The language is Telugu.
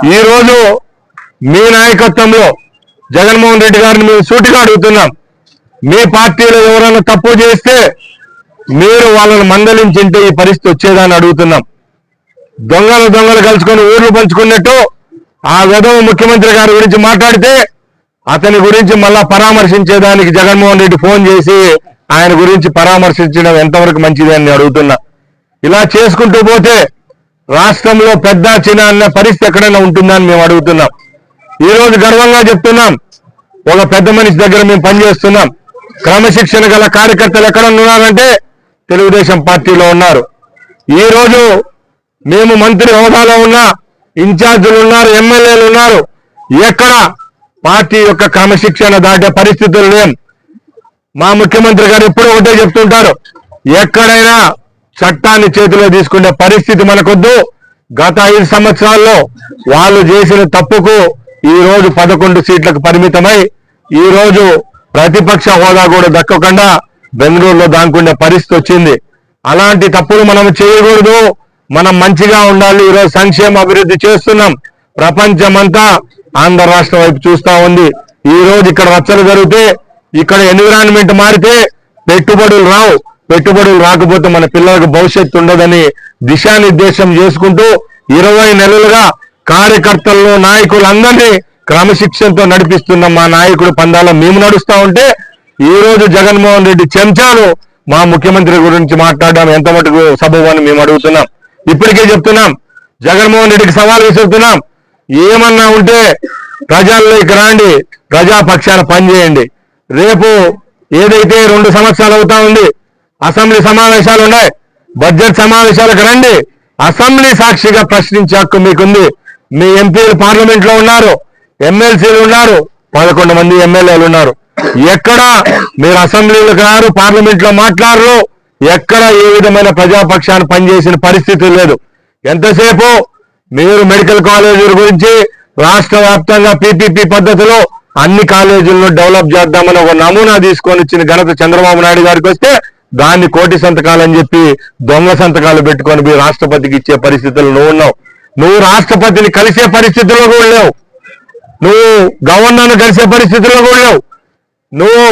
ఈ రోజు మీ నాయకత్వంలో జగన్మోహన్ రెడ్డి గారిని మేము సూటిగా అడుగుతున్నాం. మీ పార్టీలో ఎవరైనా తప్పు చేస్తే మీరు వాళ్ళని మందలించింటే ఈ పరిస్థితి వచ్చేదాన్ని అడుగుతున్నాం. దొంగలు కలుసుకొని ఊర్లు పంచుకున్నట్టు ఆ వెధవ ముఖ్యమంత్రి గారి గురించి మాట్లాడితే అతని గురించి మళ్ళా పరామర్శించేదానికి జగన్మోహన్ రెడ్డి ఫోన్ చేసి ఆయన గురించి పరామర్శించడం ఎంతవరకు మంచిది అని అడుగుతున్నా. ఇలా చేసుకుంటూ పోతే రాష్ట్రంలో పెద్ద చిన్న అన్న పరిస్థితి ఎక్కడైనా ఉంటుందని మేము అడుగుతున్నాం. ఈ రోజు గర్వంగా చెప్తున్నాం, ఒక పెద్ద మనిషి దగ్గర మేము పనిచేస్తున్నాం. క్రమశిక్షణ గల కార్యకర్తలు ఎక్కడ ఉన్నారంటే తెలుగుదేశం పార్టీలో ఉన్నారు. ఈ రోజు మేము మంత్రి హోదాలో ఉన్న ఇన్ఛార్జీలు ఉన్నారు, ఎమ్మెల్యేలు ఉన్నారు. ఎక్కడ పార్టీ యొక్క క్రమశిక్షణ దాటే పరిస్థితులు లేం. మా ముఖ్యమంత్రి గారు ఎప్పుడూ ఒకటే చెప్తుంటారు, ఎక్కడైనా చట్టాన్ని చేతిలో తీసుకునే పరిస్థితి మనకొద్దు. గత 5 సంవత్సరాల్లో వాళ్ళు చేసిన తప్పుకు ఈ రోజు 11 సీట్లకు పరిమితమై ఈ రోజు ప్రతిపక్ష హోదా కూడా దక్కకుండా బెంగళూరులో దాక్కునే పరిస్థితి వచ్చింది. అలాంటి తప్పులు మనం చేయకూడదు. మనం మంచిగా ఉండాలి. ఈరోజు సంక్షేమ అభివృద్ధి చేస్తున్నాం. ప్రపంచమంతా ఆంధ్ర రాష్ట్రం వైపు చూస్తా ఉంది. ఈ రోజు ఇక్కడ రచ్చలు జరిగితే, ఇక్కడ ఎన్విరాన్మెంట్ మారితే పెట్టుబడులు రావు. పెట్టుబడులు రాకపోతే మన పిల్లలకు భవిష్యత్తు ఉండదని దిశానిర్దేశం చేసుకుంటూ 20 నెలలుగా కార్యకర్తలను నాయకులందరినీ క్రమశిక్షణతో నడిపిస్తున్న మా నాయకుడు పందాల మేము నడుస్తా ఉంటే ఈ రోజు జగన్మోహన్ రెడ్డి చెంచాలు మా ముఖ్యమంత్రి గురించి మాట్లాడడం ఎంత మటుకు సబబని మేము అడుగుతున్నాం. ఇప్పటికే చెప్తున్నాం, జగన్మోహన్ రెడ్డికి సవాల్ విసురుతున్నాం. ఏమన్నా ఉంటే ప్రజల్లోకి రాండి, ప్రజాపక్షాన పనిచేయండి. రేపు ఏదైతే 2 సంవత్సరాలు అవుతా ఉంది, అసెంబ్లీ సమావేశాలు ఉన్నాయి, బడ్జెట్ సమావేశాలకు రండి. అసెంబ్లీ సాక్షిగా ప్రశ్నించే హక్కు మీకుంది. మీ ఎంపీలు పార్లమెంట్ లో ఉన్నారు, ఎమ్మెల్సీలు ఉన్నారు, 11 మంది ఎమ్మెల్యేలు ఉన్నారు. ఎక్కడ మీరు అసెంబ్లీలకు రారు, పార్లమెంట్ లో మాట్లాడరు. ఎక్కడ ఏ విధమైన ప్రజాపక్షాన్ని పనిచేసిన పరిస్థితి లేదు. ఎంతసేపు మీరు మెడికల్ కాలేజీల గురించి రాష్ట్ర వ్యాప్తంగా పీపీపీ పద్ధతిలో అన్ని కాలేజీలను డెవలప్ చేద్దామని ఒక నమూనా తీసుకొని వచ్చిన ఘనత చంద్రబాబు నాయుడు గారికి వస్తే దాన్ని 1 కోటి సంతకాలని చెప్పి దొంగ సంతకాలు పెట్టుకొని మీ రాష్ట్రపతికి ఇచ్చే పరిస్థితులు నువ్వు ఉన్నావు. నువ్వు రాష్ట్రపతిని కలిసే పరిస్థితుల్లో కూడా లేవు. నువ్వు గవర్నర్ను కలిసే పరిస్థితుల్లో కూడా లేవు. నువ్వు